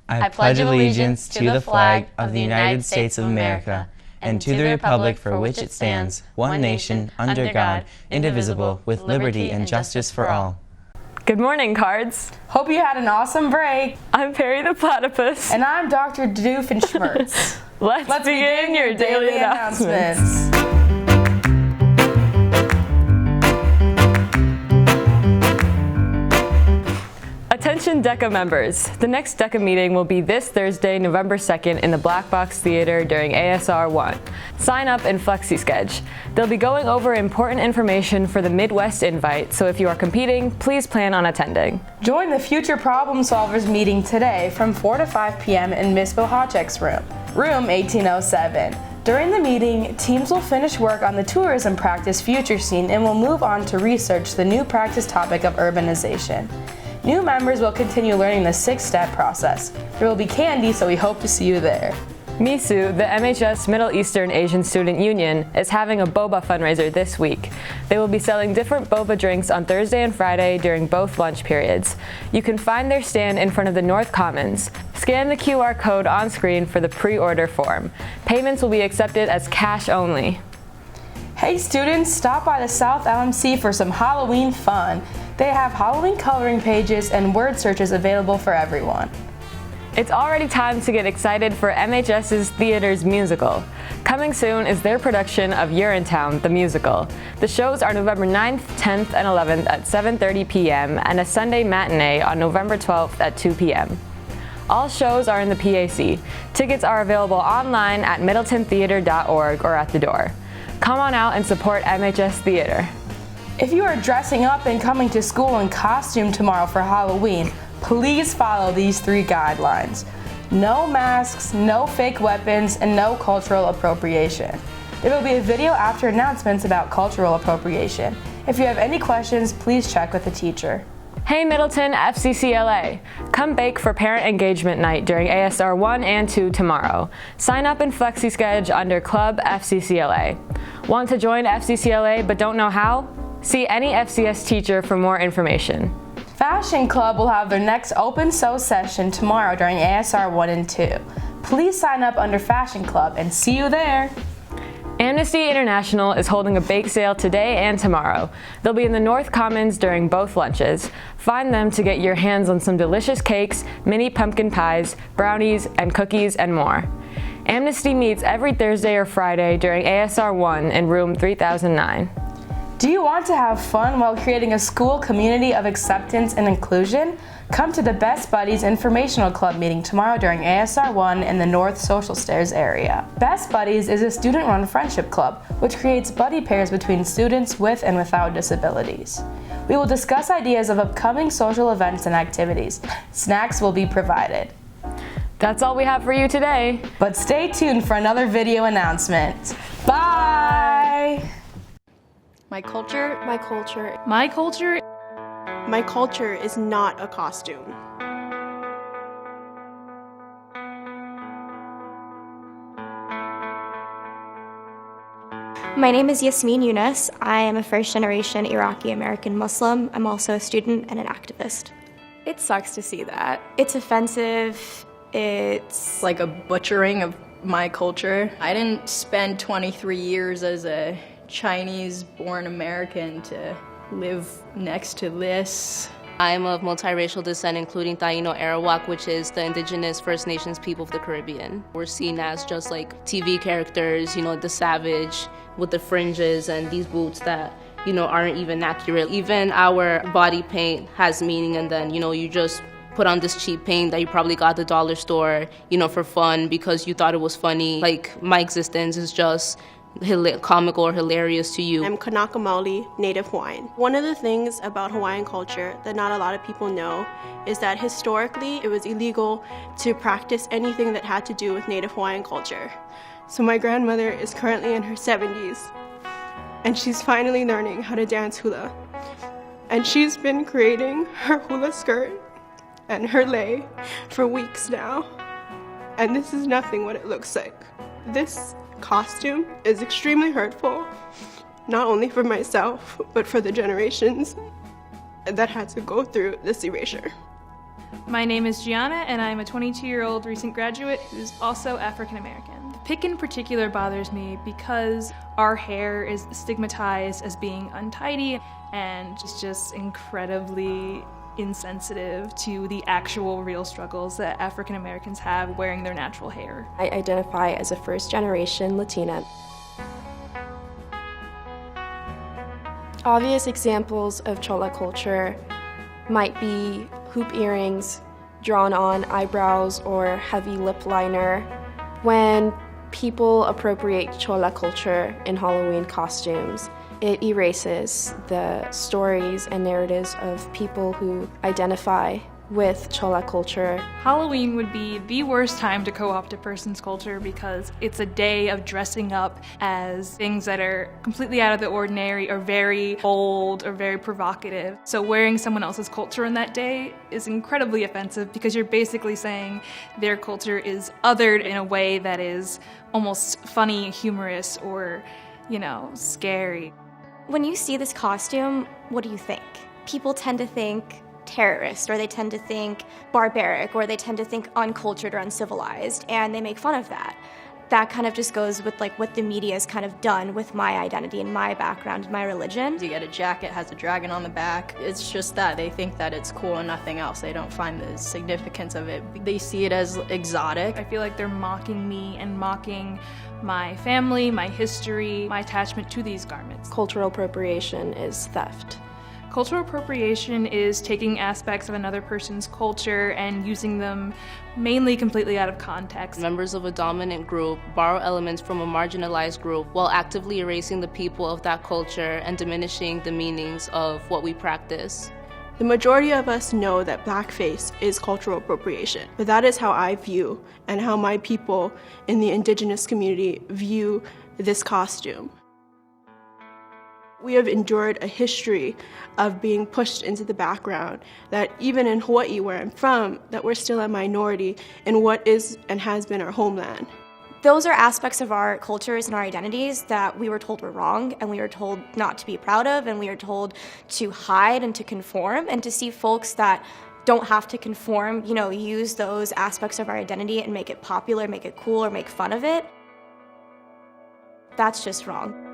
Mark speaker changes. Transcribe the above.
Speaker 1: I pledge allegiance to the flag of the United States of America and to the republic for which it stands, one nation, under God, indivisible, with liberty and justice for all.
Speaker 2: Good morning, Cards.
Speaker 3: Hope you had an awesome break.
Speaker 2: I'm Perry the Platypus.
Speaker 3: And I'm Dr. Doofenshmirtz.
Speaker 2: Let's begin your daily announcements. Attention DECA members. The next DECA meeting will be this Thursday, November 2nd in the Black Box Theater during ASR 1. Sign up in FlexiSketch. They'll be going over important information for the Midwest Invite, so if you are competing, please plan on attending.
Speaker 3: Join the Future Problem Solvers meeting today from 4 to 5 p.m. in Ms. Bohacek's room, room 1807. During the meeting, teams will finish work on the tourism practice future scene and will move on to research the new practice topic of urbanization. New members will continue learning the 6-step process. There will be candy, so we hope to see you there.
Speaker 2: MISU, the MHS Middle Eastern Asian Student Union, is having a boba fundraiser this week. They will be selling different boba drinks on Thursday and Friday during both lunch periods. You can find their stand in front of the North Commons. Scan the QR code on screen for the pre-order form. Payments will be accepted as cash only.
Speaker 3: Hey students, stop by the South LMC for some Halloween fun. They have Halloween coloring pages and word searches available for everyone.
Speaker 2: It's already time to get excited for MHS's Theater's musical. Coming soon is their production of Urinetown, the musical. The shows are November 9th, 10th, and 11th at 7:30 p.m. and a Sunday matinee on November 12th at 2 p.m. All shows are in the PAC. Tickets are available online at middletontheater.org or at the door. Come on out and support MHS Theater.
Speaker 3: If you are dressing up and coming to school in costume tomorrow for Halloween, please follow these 3 guidelines. No masks, no fake weapons, and no cultural appropriation. There will be a video after announcements about cultural appropriation. If you have any questions, please check with the teacher.
Speaker 2: Hey Middleton FCCLA! Come bake for Parent Engagement Night during ASR 1 and 2 tomorrow. Sign up in FlexiSketch under Club FCCLA. Want to join FCCLA but don't know how? See any FCS teacher for more information.
Speaker 3: Fashion Club will have their next open sew session tomorrow during ASR 1 and 2. Please sign up under Fashion Club and see you there.
Speaker 2: Amnesty International is holding a bake sale today and tomorrow. They'll be in the North Commons during both lunches. Find them to get your hands on some delicious cakes, mini pumpkin pies, brownies, and cookies, and more. Amnesty meets every Thursday or Friday during ASR 1 in room 3009.
Speaker 3: Do you want to have fun while creating a school community of acceptance and inclusion? Come to the Best Buddies Informational Club meeting tomorrow during ASR 1 in the North Social Stairs area. Best Buddies is a student-run friendship club which creates buddy pairs between students with and without disabilities. We will discuss ideas of upcoming social events and activities. Snacks will be provided.
Speaker 2: That's all we have for you today.
Speaker 3: But stay tuned for another video announcement. Bye!
Speaker 4: My culture is not a costume.
Speaker 5: My name is Yasmin Yunus. I am a first-generation Iraqi-American Muslim. I'm also a student and an activist.
Speaker 6: It sucks to see that.
Speaker 5: It's offensive. It's
Speaker 6: like a butchering of my culture. I didn't spend 23 years as a Chinese-born American to live next to this.
Speaker 7: I'm of multiracial descent, including Taino Arawak, which is the indigenous First Nations people of the Caribbean. We're seen as just like TV characters, the savage with the fringes and these boots that, aren't even accurate. Even our body paint has meaning, and then, you just put on this cheap paint that you probably got at the dollar store, for fun because you thought it was funny. Like, my existence is just comical or hilarious to you.
Speaker 4: I'm Kanaka Maoli, native Hawaiian. One of the things about Hawaiian culture that not a lot of people know is that historically it was illegal to practice anything that had to do with native Hawaiian culture. So my grandmother is currently in her 70s and she's finally learning how to dance hula. And she's been creating her hula skirt and her lei for weeks now. And this is nothing what it looks like. This costume is extremely hurtful, not only for myself, but for the generations that had to go through this erasure.
Speaker 8: My name is Gianna, and I'm a 22-year-old recent graduate who's also African American. The pick in particular bothers me because our hair is stigmatized as being untidy and just incredibly insensitive to the actual real struggles that African Americans have wearing their natural hair.
Speaker 9: I identify as a first-generation Latina. Obvious examples of Chola culture might be hoop earrings, drawn-on eyebrows, or heavy lip liner. When people appropriate Chola culture in Halloween costumes, it erases the stories and narratives of people who identify with Chola culture.
Speaker 8: Halloween would be the worst time to co-opt a person's culture because it's a day of dressing up as things that are completely out of the ordinary or very bold or very provocative. So wearing someone else's culture on that day is incredibly offensive because you're basically saying their culture is othered in a way that is almost funny, humorous, or, scary.
Speaker 5: When you see this costume, what do you think? People tend to think terrorist, or they tend to think barbaric, or they tend to think uncultured or uncivilized, and they make fun of that. That kind of just goes with what the media has kind of done with my identity and my background and my religion.
Speaker 6: You get a jacket, has a dragon on the back. It's just that they think that it's cool and nothing else. They don't find the significance of it. They see it as exotic.
Speaker 8: I feel like they're mocking me and mocking my family, my history, my attachment to these garments.
Speaker 9: Cultural appropriation is theft.
Speaker 8: Cultural appropriation is taking aspects of another person's culture and using them mainly completely out of context.
Speaker 7: Members of a dominant group borrow elements from a marginalized group while actively erasing the people of that culture and diminishing the meanings of what we practice.
Speaker 4: The majority of us know that blackface is cultural appropriation, but that is how I view and how my people in the indigenous community view this costume. We have endured a history of being pushed into the background, that even in Hawaii, where I'm from, that we're still a minority in what is and has been our homeland.
Speaker 5: Those are aspects of our cultures and our identities that we were told were wrong, and we were told not to be proud of, and we were told to hide and to conform, and to see folks that don't have to conform, use those aspects of our identity and make it popular, make it cool, or make fun of it. That's just wrong.